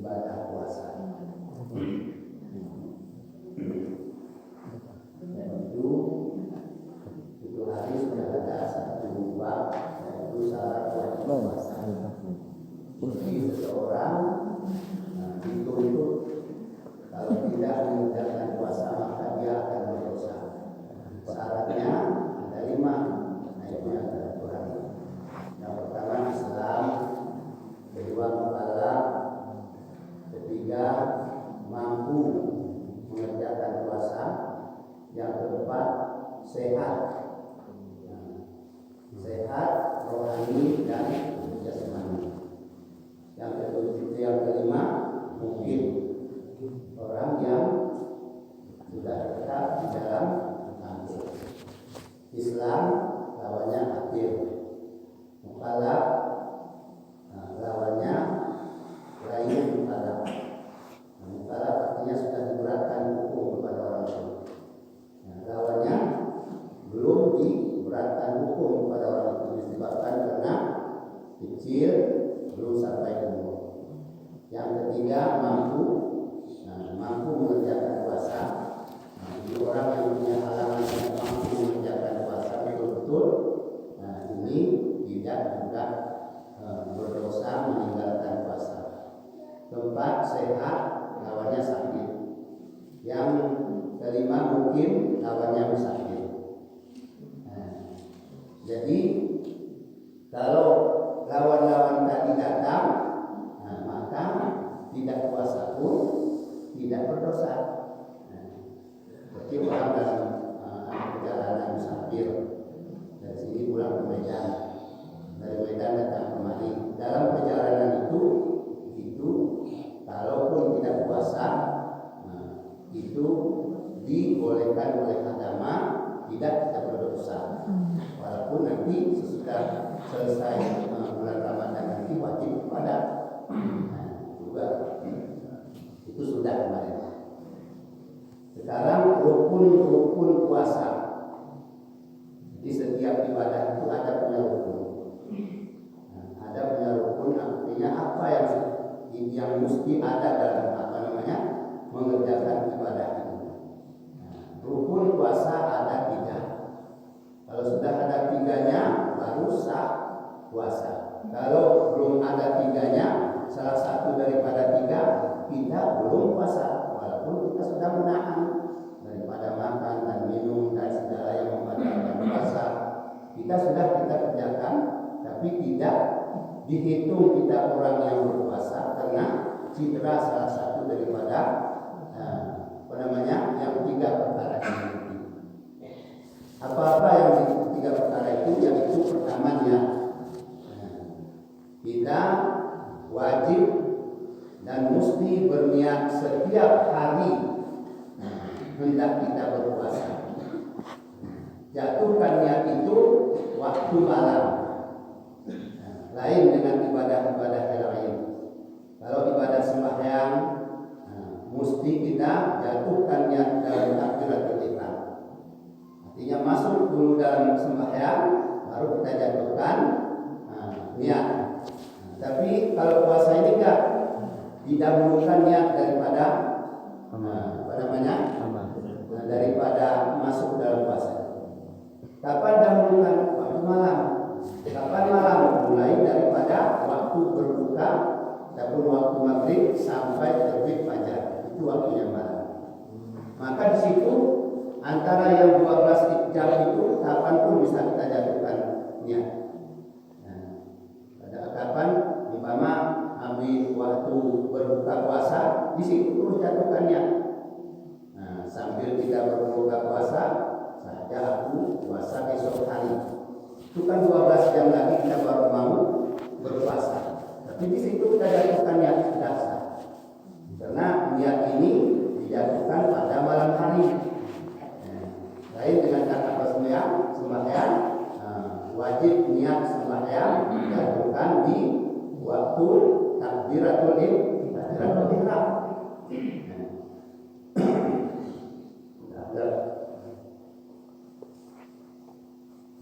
ibadah puasa. Itu hari sudah ada satu bab, yaitu syarat wajib puasa. Jadi seseorang dituntut kalau tidak mengerjakan puasa maka dia akan berdosa. Syaratnya ada 5, itu yang satu hari. Yang pertama Islam, kedua mukallaf, ketiga mampu mengerjakan puasa, yang keempat sehat, sehat rohani dan jasmani. Yang kelima mungkin orang yang sudah tetap di dalam agama. Islam lawannya kafir, mukallaf lawannya lain mukallaf. Mukallaf artinya sudah diberatkan hukum kepada orang tua. Lawannya belum diberatkan hukum kepada orang itu disebabkan karena kecil belum sampai umur. Yang ketiga mampu mengerjakan puasa. Jadi orang yang punya halangan yang mampu mengerjakan puasa betul-betul, ini tidak juga berdosa meninggalkan puasa. Keempat sehat, lawannya sakit. Yang kelima mungkin lawannya musafir. Jadi kalau lawan-lawan tadi datang, maka tidak puasa pun tidak berdosa. Seperti orang dalam perjalanan musafir dari sini pulang ke Medan, dari Medan datang kemari. Dalam perjalanan itu kalaupun tidak puasa, itu dibolehkan oleh agama, tidak kita berdosa. Walaupun nanti sesudah selesai bulan Ramadan nanti wajib pada juga itu sudah kemarin. Sekarang rukun puasa. Jadi setiap ibadah itu ada punya rukun. Ada punya rukun, artinya apa yang mesti ada dalam mengerjakan ibadah itu. Rukun puasa ada 3. Kalau sudah ada 3-nya baru sah puasa. Kalau belum ada 3-nya, salah satu daripada 3, kita belum puasa. Walaupun kita sudah menahan daripada makan dan minum dan segala yang membatalkan puasa, kita kerjakan, tapi tidak dihitung kita orang yang berpuasa karena citra salah satu daripada yang 3 perkara ini. Apa-apa yang 3 perkara itu, yang itu pertamanya kita wajib dan mesti berniat setiap hari hendak kita berpuasa. Jatuhkan niat itu waktu malam, lain dengan ibadah-ibadah yang lain. Kalau ibadah sembahyang, mesti kita jatuhkan niat dalam takbiratul ihram. Artinya masuk dulu dalam sembahyang, baru kita jatuhkan niat. Tapi kalau puasa ini enggak, didahulukan niat daripada daripada masuk dalam puasa. Kapan dahulukan? Waktu malam. Kapan malam? Mulai daripada waktu berbuka ataupun waktu maghrib sampai terbit fajar. Itu waktunya malam. Maka di situ antara yang 12 jam itu kapan pun bisa kita jatuhkan niat. Pada kapan umpama ambil waktu berbuka puasa, di situ terus jatuhkan niat. Sambil kita berbuka puasa, saja aku puasa besok hari. Itu kan 12 jam lagi kita baru mau berpuasa. Tapi di situ kita jatuhkan niat sudah sah. Karena niat ini dijatuhkan pada malam hari. Lain dengan kata sembahyang, wajib niat sembahyang dijatuhkan di waktu takbiratul ihram.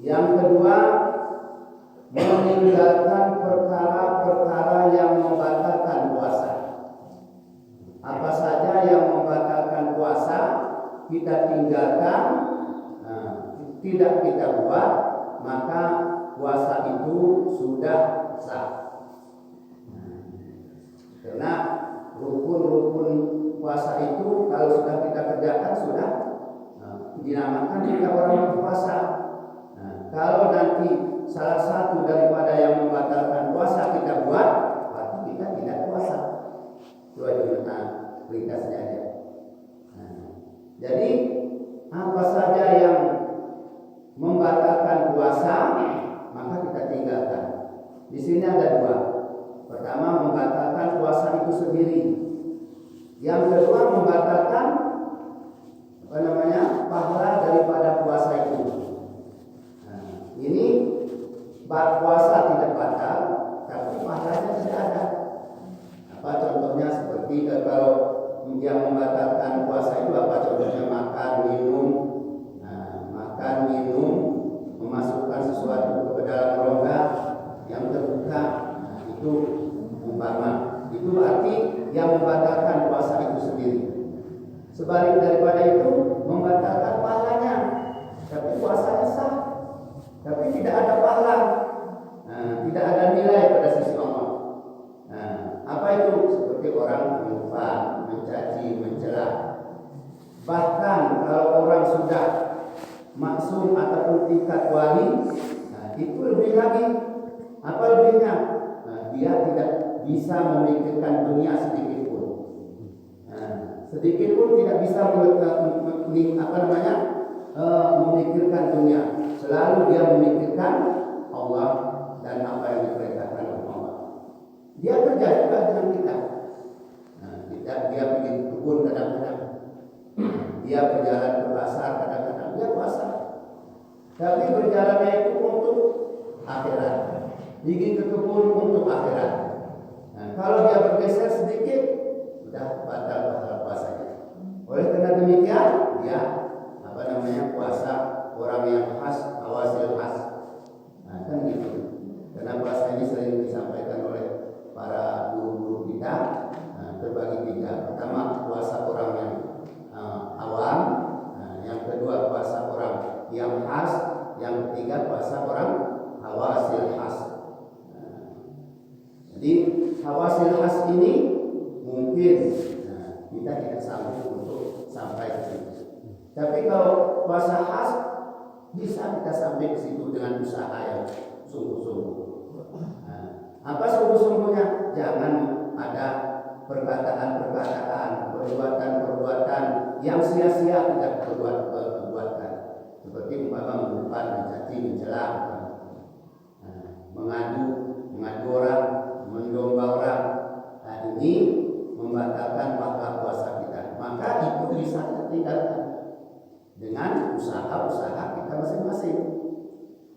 Yang kedua, meninggalkan perkara-perkara yang membatalkan puasa. kita tinggalkan, tidak kita buat, maka puasa itu sudah sah. Karena rukun-rukun puasa itu kalau sudah kita kerjakan sudah dinamakan kita orang berpuasa. Kalau nanti salah satu daripada yang membatalkan puasa kita buat, berarti kita tidak puasa. Itu aja ringkasnya aja. Jadi apa saja yang membatalkan puasa maka kita tinggalkan. Di sini ada dua. Pertama, membatalkan puasa itu sendiri. Yang kedua, membatalkan pahala daripada puasa itu. Ini puasa tidak batal, tapi pahalanya tidak ada. Apa contohnya? Seperti kalau yang membatalkan puasa itu apa contohnya? Makan, minum, memasukkan sesuatu ke dalam rongga yang terbuka, itu umpama. Itu berarti yang membatalkan puasa itu sendiri. Sebalik daripada itu, membatalkan pahalanya, tapi puasanya sah, tapi tidak ada pahala, tidak ada nilai pada sisi Allah. Apa itu? Seperti orang menyumpah, mencaci, mencela. Bahkan kalau orang sudah maksum ataupun tingkat wali, itu lebih lagi. Apa lebihnya? Dia tidak bisa memikirkan dunia sedikit pun. Sedikit pun tidak bisa memikirkan dunia. Selalu dia memikirkan Allah dan apa yang diperintahkan oleh Allah. Dia kerja juga dengan kita. Dia pergi ke kebun kadang-kadang. Dia berjalan ke pasar kadang-kadang. Dia puasa. Tapi berjalannya itu untuk akhirat. Pergi ke kebun untuk akhirat. Kalau dia bergeser sedikit, sudah batal puasanya. Oleh karena demikian, dia puasa orang yang khas, awasil khas. Kan gitu. Karena puasa ini sering disampaikan oleh para guru-guru kita, terbagi tiga. Pertama, puasa orang yang awam. Yang kedua, puasa orang yang khas. Yang ketiga, puasa orang awasil khas. Jadi hawasil khas ini mungkin kita tidak sanggup untuk sampai ke situ. Tapi kalau puasa khas bisa kita sampai ke situ dengan usaha yang sungguh-sungguh. Apa sungguh-sungguhnya? Jangan ada perkataan-perkataan, perbuatan-perbuatan yang sia-sia kita perbuatkan. Seperti mengumpat, mencaci, mencela, mengadu orang, mendomba orang. Ini membatalkan pahala puasa kita. Maka itu bisa kita tinggalkan dengan usaha-usaha kita masing-masing.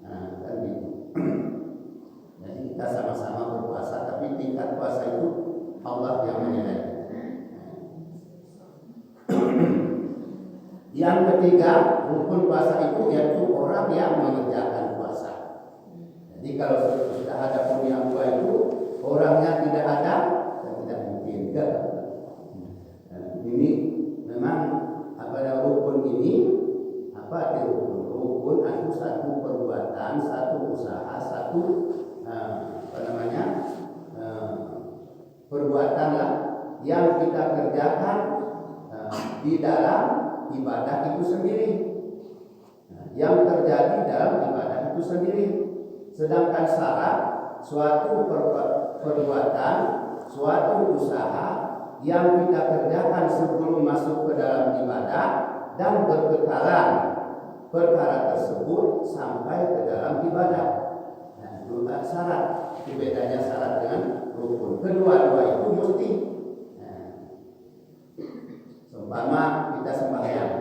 Kan gitu. Jadi kita sama-sama berpuasa, tapi tingkat puasa itu Allah yang menilai. Yang ketiga, rukun puasa itu yaitu orang yang mengerjakan puasa. Jadi kalau sudah ada pun yang dua itu, orangnya tidak ada, dan tidak mungkin. Ini memang rukun ini rukun itu satu perbuatan, satu usaha, satu perbuatan lah yang kita kerjakan di dalam ibadah itu sendiri, yang terjadi dalam ibadah itu sendiri. Sedangkan syarat suatu perbuatan, suatu usaha yang kita kerjakan sebelum masuk ke dalam ibadah dan berkekalan perkara tersebut sampai ke dalam ibadah. Itu syarat. Itu bedanya syarat dengan rukun. Kedua-dua itu mesti. Seumpama kita sembahyang,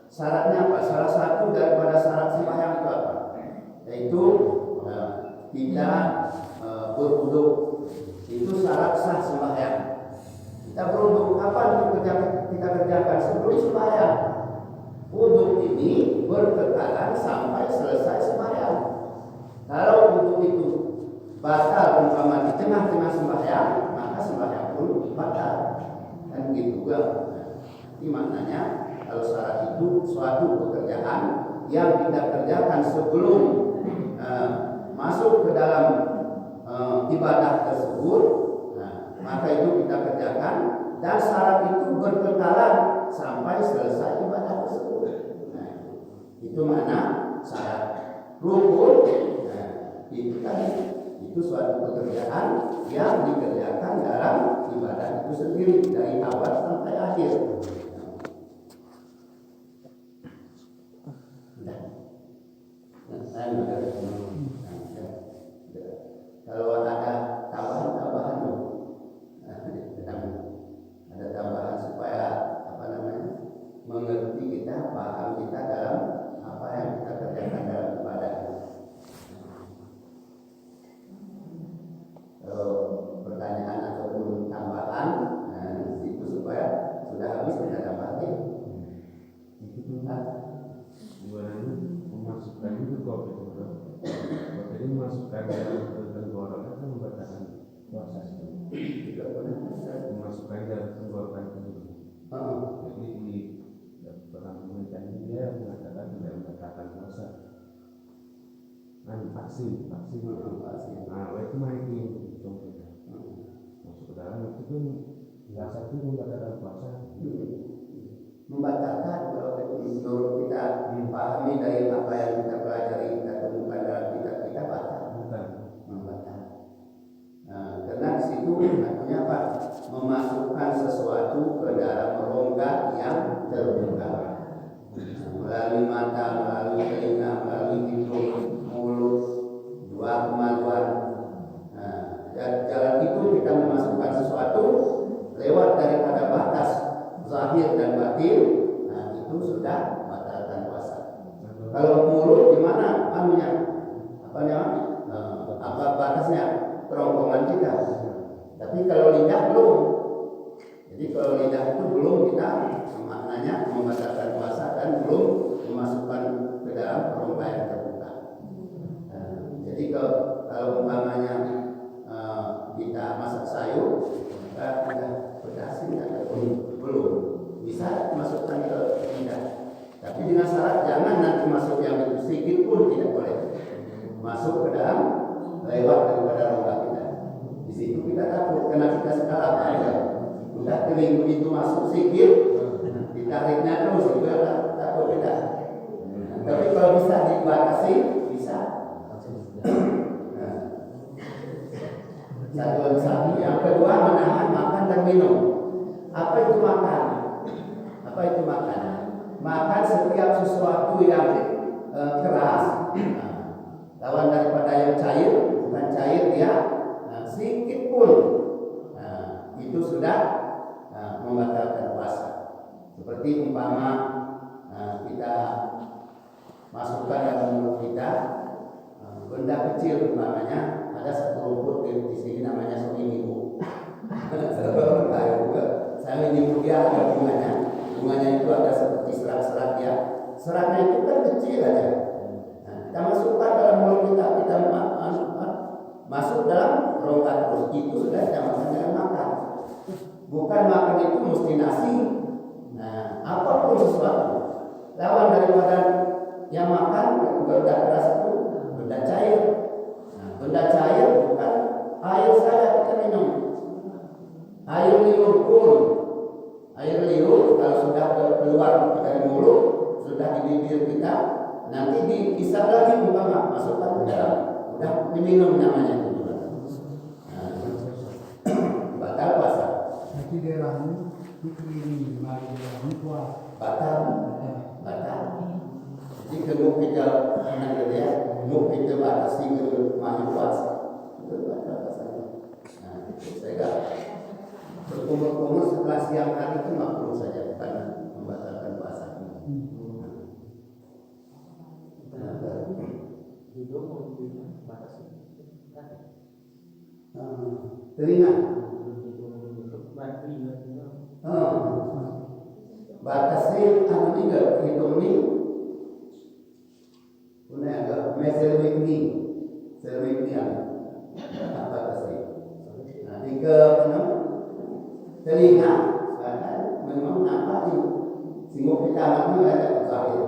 syaratnya apa? Salah satu daripada syarat sembahyang itu apa? Yaitu kita berwudu. Itu syarat sah sembahyang. Kita berwudu. Kapan kita kerjakan? Sebelum sembahyang. Wudu ini berkekalan sampai selesai sembahyang. Kalau wudu itu batal umpama di tengah-tengah sembahyang, maka sembahyang pun batal. Dan gitu juga. Ini maknanya Kalau syarat itu suatu pekerjaan yang kita kerjakan sebelum masuk ke dalam ibadah tersebut, maka itu kita kerjakan dan syarat itu berkekalan sampai selesai ibadah tersebut. Itu mana syarat. Rukun itu tadi, itu suatu pekerjaan yang dikerjakan dalam ibadah itu sendiri dari awal sampai akhir. Kalau ada tambahan ada tambahan supaya mengerti kita, paham kita dalam apa yang kita kerjakan dalam ibadah. Pertanyaan ataupun tambahan itu supaya sudah habis kita tambah lagi. Memasukkan itu kok gitu, jadi memasukkan dalam tenggorokan kan membatalkan puasa. Memasukkan dalam tenggorokan itu. Jadi di dalam pemerintahan dia mengatakan tidak membatalkan puasa. Vaksin. Nah, itu mah itu contohnya. Masuk ke dalam itu pun nggak satu membatalkan puasa. Membatalkan kalau menurut kita pahami dari apa yang kita pelajari, kita temukan dalam kitab kita membatalkan. Karena di situ artinya apa? Memasukkan sesuatu ke dalam rongga yang terbuka melalui mata, melalui telinga, melalui hidung, mulut, dua kemaluan. Jalan itu kita memasukkan sesuatu lewat daripada batas zahir dan batin, itu sudah batalkan puasa. Kalau mulut gimana anunya? Apa batasnya? Kerongkongan kita. Tapi kalau lidah belum. Jadi kalau lidah itu belum, kita maknanya membatalkan puasa dan belum memasukkan ke dalam rongga yang terbuka. Jadi kalau umpamanya kita masak sayur, maka sudah berasin ataupun belum bisa masukkan ke lidah. Tapi dengan syarat jangan nanti masuk yang itu sedikit pun tidak boleh masuk ke dalam lewat daripada rongga kita. Di situ kita takut karena kita sekarang ada udah kering begitu masuk sedikit, ditariknya terus itu takut kita. Tapi kalau bisa dibatasi bisa. Satu. Yang kedua menahan makan dan minum. Apa itu makan? Makan setiap sesuatu yang keras, lawan daripada yang cair, bukan cair dia sedikit pun, itu sudah membatalkan puasa. Seperti umpama kita masukkan dalam mulut kita benda kecil, umpamanya ada satu rumput di sini namanya soinibu. Saya ini dia ada bunganya itu ada seperti serat-serat ya. Seratnya itu kan kecil aja. Kita masukkan dalam mulut kita masuk dalam rongga terus, itu sudah dinamakan dengan makan. Bukan makan itu mesti nasi. Apapun sesuatu lawan daripada yang makan benda keras itu benda cair. Benda cair bukan air saja kita minum. Air liur pun. Air liur kalau sudah keluar dari mulut, sudah di bibir kita, nanti dihisap lagi umpama masukkan ke dalam, udah diminum namanya itu. Batal puasa. Jadi daerahnya dikelilingi daerahnya puasa. Batal. Jadi kalau kita dia, mau kita batasi ke mana puasa, itu batal puasanya. Saya berkumur-kumur setelah siang hari itu makruh saja, bukan membatalkan puasa. Telinga. Batasi anu juga hitung ni. Punya agak meselwik ni batasi. Nanti ke telinga, memang nampak Singgung kita nanti ada zahir.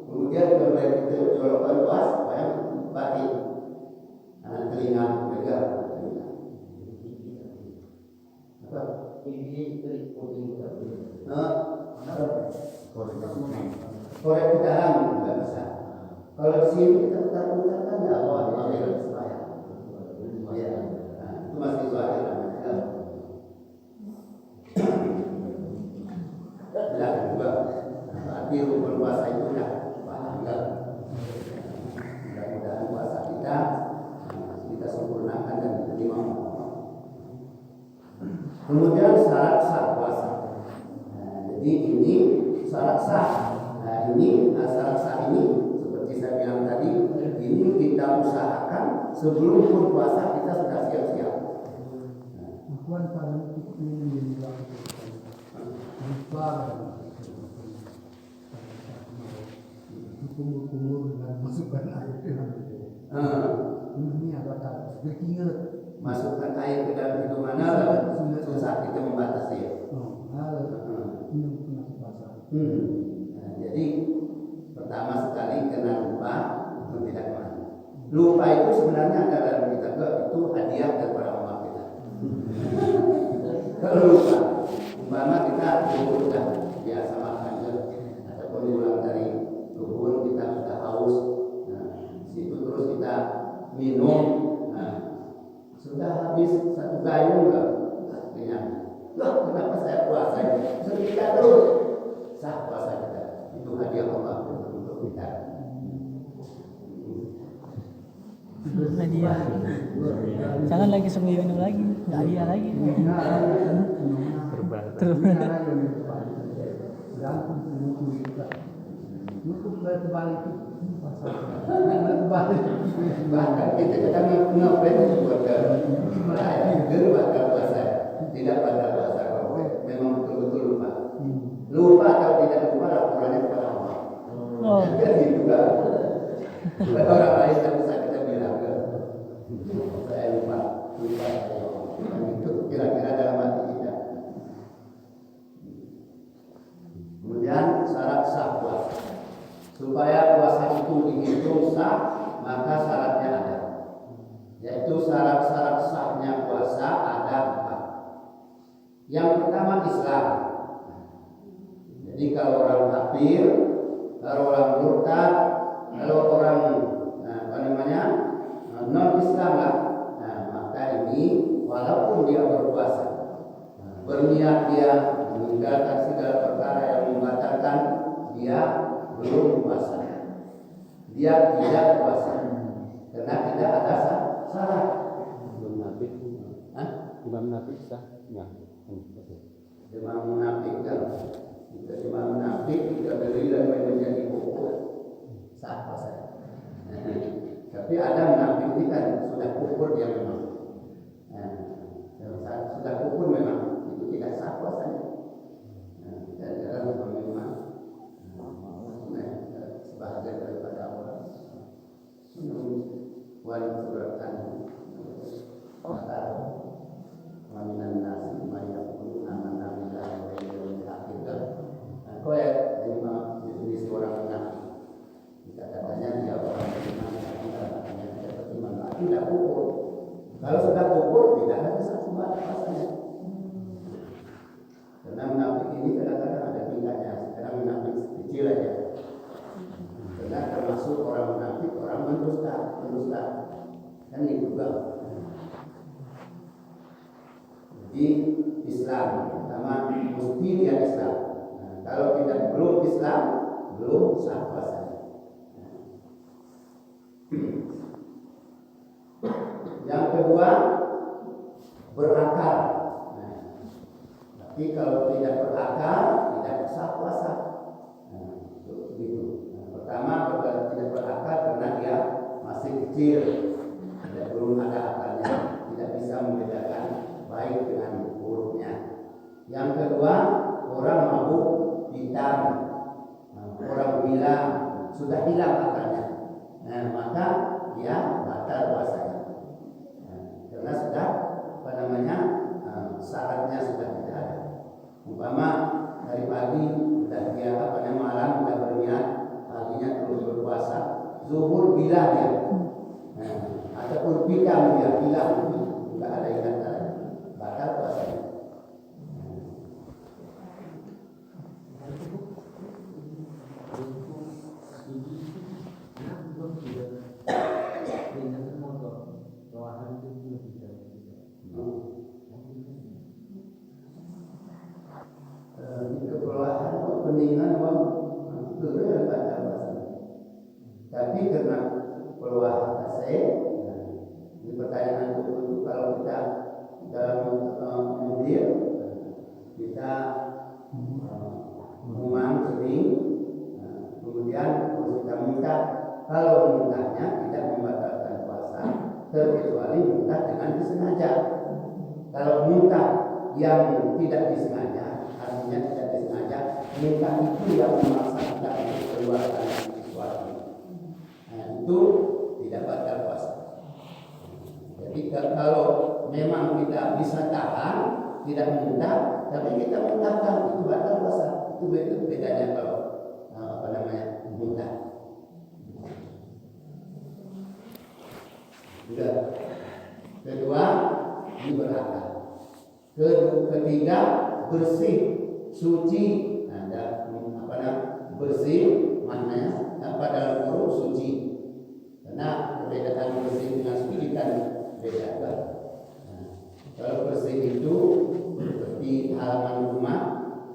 Kemudian kemudian kita jolokkan luas, banyak batin. Anak telinga juga. Apa? Ini dari kuning. Korek ke dalam nggak bisa. Kalau di sini kita putar-putar kan nggak mau ambil supaya. Ya, itu masih zahir namanya. Tidak juga. Berarti rukun puasa itu dah paham enggak? Mudah-mudahan puasa kita sempurnakan dan diterima. Kemudian syarat sah puasa. Jadi ini syarat sah. Syarat sah ini seperti saya bilang tadi, ini kita usahakan sebelum berpuasa kita sudah siap-siap. Tuan kalau ini kumur-kumur dengan masukkan air ke dalam itu. Ini apa tak? Berkingat. Masukkan air ke dalam itu mana? Susah kita membatasi. Ini masuk pasar. Jadi pertama sekali kena lupa itu tidak mandi. Lupa itu sebenarnya ada dalam kitab itu hadiah kepada Allah kita. Kalau lupa, umpama kita sudah biasa makan ataupun pulang dari kebun kita sudah haus, situ terus kita minum, sudah habis satu gayung kenyang. Loh, kenapa saya puasa? Seketika terus sah puasa kita. Itu hadiah Allah untuk kita. Hadiah. Jangan lagi semua minum lagi. Hadiah lagi. Bahkan kita kadang ngapain buat batal puasa, tidak batal puasa. Memang betul-betul lupa. Lupa atau tidak lupa laporannya kepada Allah. Jadi juga orang lain tak bisa kita bilang saya lupa. Itu kira-kira dalam hati kita. Kemudian syarat sah puasa. Supaya puasa itu dihitung sah, maka syaratnya ada. Yaitu syarat-syarat sahnya puasa ada 4. Yang pertama Islam. Jadi kalau orang kafir, kalau orang murtad, kalau orang non Islam lah, maka ini walaupun dia berpuasa, berniat dia meninggalkan segala perkara yang membatalkan, dia belum puasa. Dia tidak puasa karena tidak ada syarat. Imam munafik sah? Ya. Imam munafik kan? Imam munafik tidak berilah menjadi kufur sah puasa. Tapi ada munafik ini kan sudah kufur dia memang. Sudah kufur memang itu tidak sah puasanya. Dan dalam memang sebahagian daripada orang wajib suratan maka waminan nasi mayakun aman nabilah wajib akhir. Kau ya jenis orang munafik. Katanya dia orang beriman, katanya tidak beriman, tidak kufur. Kalau sudah kufur tidak ada satu bahasanya. Karena munafik ini kadang-kadang ada tingkatnya. Kadang munafik kecil aja. Karena termasuk orang munafik, orang mendusta. Kan itu juga. Jadi Islam pertama mesti dia Islam. Kalau tidak belum Islam, belum sah puasa. Yang kedua berakal. Tapi kalau tidak berakal tidak sah puasa. Begitu. Pertama tidak berakal karena dia masih kecil, belum ada akalnya, tidak bisa membedakan baik dengan buruknya. Yang kedua orang mabuk hitam, orang bilang sudah hilang akalnya. Maka dia batal puasanya. Karena sudah syaratnya sudah tidak ada. Umpama dari pagi dan dia zuhur bila dia, ataupun bidang dia bilang nggak ada ingat batal puasanya. Kepulauan peningan turun batal puasanya. Tapi karena peluang saya, ini pertanyaan itu kalau kita dalam mobil kita memang sering, kemudian kita minta, kalau muntahnya tidak membatalkan puasa terkecuali muntah dengan disengaja. Kalau muntah yang tidak disengaja, artinya tidak disengaja, muntah itu yang memaksa kita untuk keluarkan sesuatu, itu tidak batal puasa. Jadi kalau memang kita bisa tahan, tidak muntah, tapi kita muntahkan, itu batal puasa. Itu bedanya kalau muntah. Sudah. Kedua, ini berakal. Ketiga, bersih, suci. Bersih maknanya dalam kurung suci. Karena perbedaan bersih dengan suci kan beda kan. Kalau bersih itu seperti halaman rumah,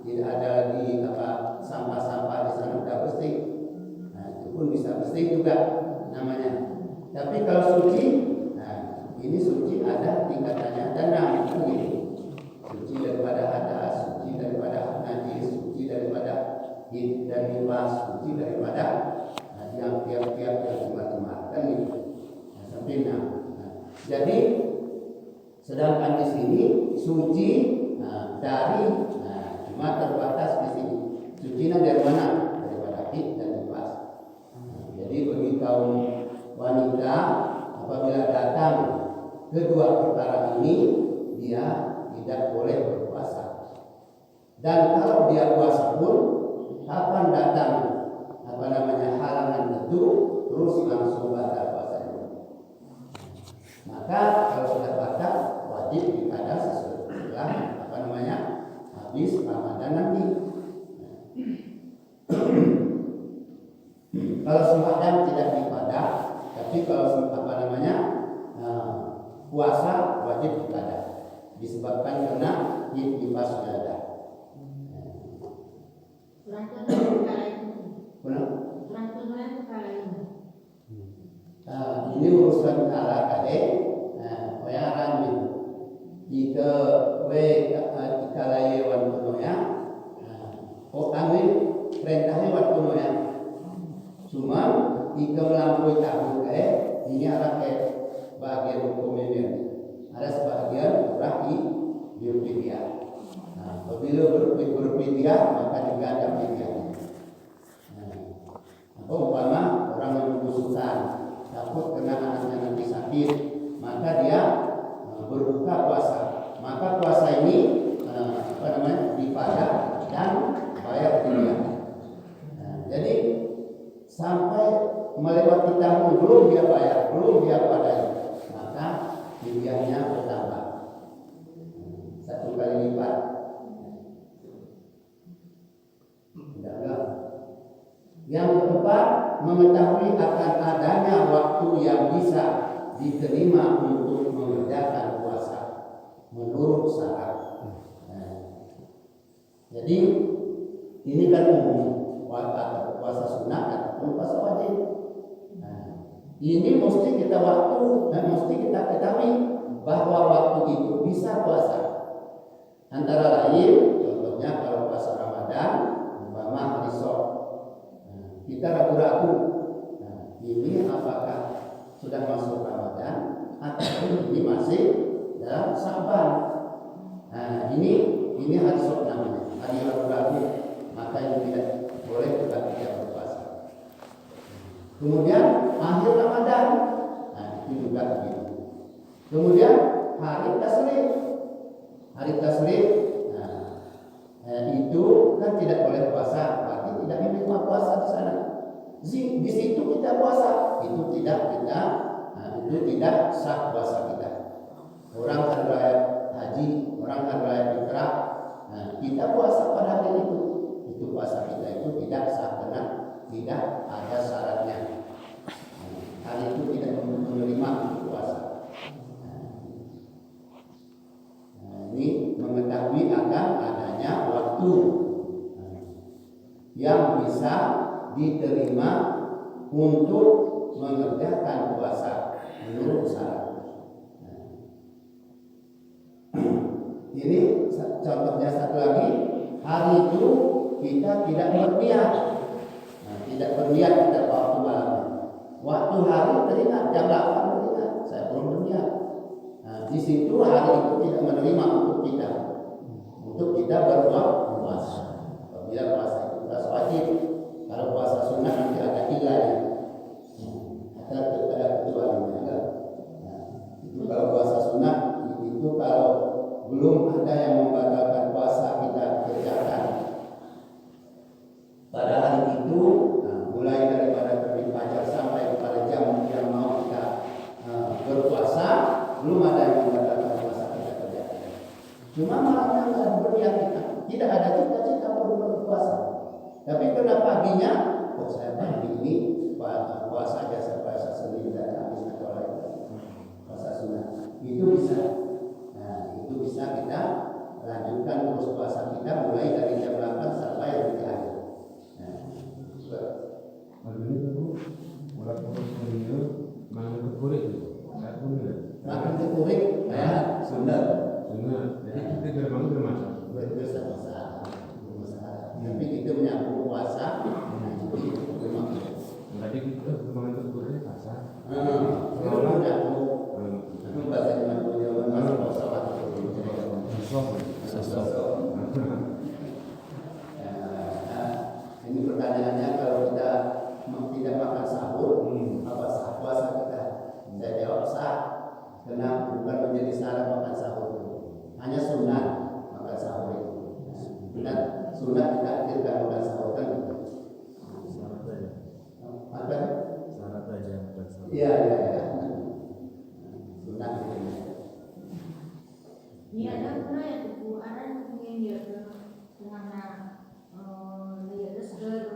tidak ada lagi sampah-sampah di sana, sudah bersih. Itu pun bisa bersih juga namanya. Tapi kalau suci, ini suci ada tingkatannya, ada 6 itu gitu. Suci daripada hadas, suci daripada najis, suci daripada hid dan nifas, suci daripada yang tiap-tiap yang macam-macam kan gitu. Sampai 6. Jadi sedangkan di sini suci dari cuma terbatas di sini. Sucinya dari mana? Daripada hid dan nifas. Jadi bagi kaum wanita apabila datang kedua perkara ini, dia tidak boleh berpuasa. Dan kalau dia puasa pun, kapan datang halangan itu, terus langsung batal puasanya. Maka kalau sudah batal, wajib diqada sesudah habis Ramadan nanti. Kalau sembahyang tidak diqada, tapi kalau puasa wajib diqada, disebabkan karena nifas sudah ada. Ini urusan kala kade, bayaran jika ikalaye wan punoya, kami perintahnya wan punoya. Cuma jika melampaui tahun kade, ini arah ke bagian hukum ini. Ada sebagian berakhir berfidyah. Apabila berfidyah maka digadap fidyahnya. Umpama orang yang berkesusahan, takut kena anaknya nanti sakit, maka dia berbuka puasa. Maka puasa ini dipada dan bayar fidyah. Jadi sampai melewati tahun belum dia bayar, belum dia padai, maka fidyahnya bertambah 1 kali lipat. Yang keempat, mengetahui akan adanya waktu yang bisa diterima untuk mengerjakan puasa menurut syarat. Jadi ini kan umum, puasa sunat ataupun puasa wajib. Ini mesti kita waktu dan mesti kita ketahui bahwa waktu itu bisa puasa. Antara lain, contohnya kalau puasa Ramadan, umpama hari Sabtu, kita ragu-ragu, ini apakah sudah masuk Ramadan atau ini masih dalam Syaban. Ini hari Sabtu namanya, hari ragu-ragu, maka ini tidak boleh kita tidak berpuasa. Kemudian akhir Ramadan, itu juga begitu. Kemudian hari Tasyrik, itu kan tidak boleh puasa, berarti tidak menerima puasa di sana. di situ kita puasa, itu tidak sah puasa kita. Orang hari raya haji, orang hari raya fitrah, kita puasa pada hari itu puasa kita itu tidak sah karena tidak ada syaratnya. Hari itu tidak menerima untuk puasa. Ini mengetahui akan adanya waktu yang bisa diterima untuk mengerjakan puasa menurut syarat. Ini contohnya satu lagi, hari itu kita tidak berniat, tidak berniat kita waktu malam. Waktu hari teringat jam 8 teringat, saya belum berniat. Di situ hari itu tidak menerima untuk kita berpuasa. Apabila puasa itu puasa wajib, kalau puasa sunnah nanti ada 3 ya. Ada kecualinya. Itu kalau puasa sunnah itu kalau belum ada yang membatalkan puasa kita kerjakan pada hari itu, mulai daripada terbit fajar sampai pada jam yang mau kita berpuasa, belum ada yang membatalkan puasa kita kerjakan. Cuma malamnya nggak berniat kita, tidak ada cita-cita perlu berpuasa. Tapi karena paginya, saya pagi ini puasa aja sampai Senin dan Kamis atau lain puasa sunnah, itu bisa. Itu bisa kita lanjutkan terus puasa kita mulai dari jam 8 sampai hari akhir. Ini tuh mulai terus meninggal makan kekurik itu. Makan kekurik ya sunnah. Jadi kita gerbang bermasalah. Tapi kita menyambung puasa. Berarti kita makan kekurik pasar. Kalau menyambung itu bahasa Jawa masuk puasa waktu. Ini pertanyaannya, kalau kita tidak makan sahur, apa sah puasa kita? Saya jawab sah, karena bukan menjadi syarat makan sahur, hanya sunnah makan sahur itu. Dan sunnah kita akhirkan makan sahur kan? Apa? Syarat aja makan sahur. Iya. Sunnah itu. Iya, ada pernah ya tuh orang ingin dia dengan dia seger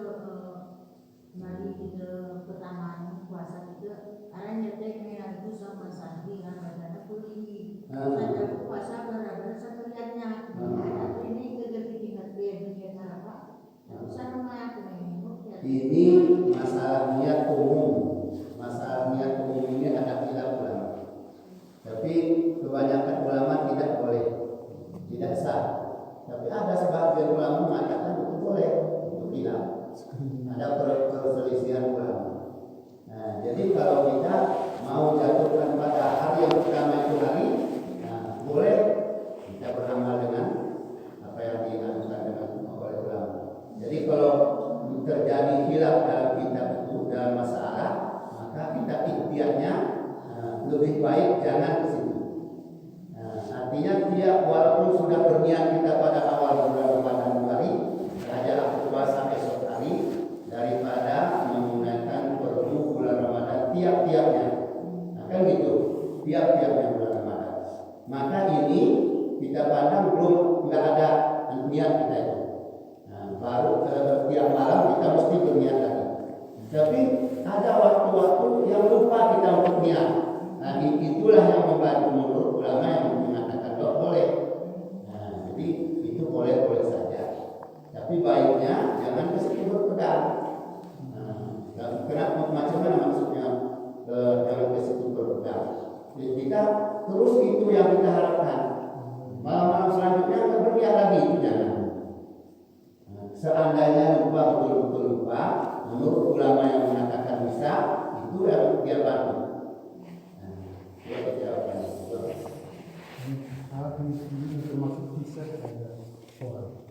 mari kita pertama puasa itu orang nyetek dengan itu sama sandi dengan badan kulit. Saya puasa benar-benar sekaliannya. Tapi ini ketika dia apa? Usaha rumah aku ini masalah niat umum. Masalah niat umum ini ada khilaf ulama. Tapi kebanyakan ulama tidak sah. Tapi ada sebagian ulama mengatakan itu boleh, itu khilaf. Ada perselisihan ulama. Jadi kalau kita mau jatuhkan pada hari yang pertama itu hari, boleh kita beramal dengan apa yang dianukan dengan oleh ulama. Jadi kalau terjadi khilaf dalam kitab itu dalam masalah, maka kita ikhtiarnya lebih baik jangan ke situ. Artinya dia walaupun sudah berniat kita pada awal bulan Ramadan hari, saja aku puasa esok hari daripada menggunakan perbu bulan Ramadan tiap-tiapnya. Kan gitu, tiap-tiapnya bulan Ramadan. Maka ini kita pandang belum nggak ada niat kita itu. Baru tiap malam kita mesti berniat lagi. Tapi ada waktu-waktu yang lupa kita untuk niat. Itulah yang membantu menurut ulama yang mengatakan boleh. Jadi itu boleh-boleh saja. Tapi baiknya jangan ke situ berpegang. Kenapa macam mana maksudnya jangan ke situ berpegang? Jadi kita terus itu yang kita harapkan. Malam-malam selanjutnya kita berniat lagi itu jangan. Seandainya lupa betul-betul lupa, menurut ulama yang mengatakan bisa, itu yang dia bantu. Alat ini termasuk bisa ada soal.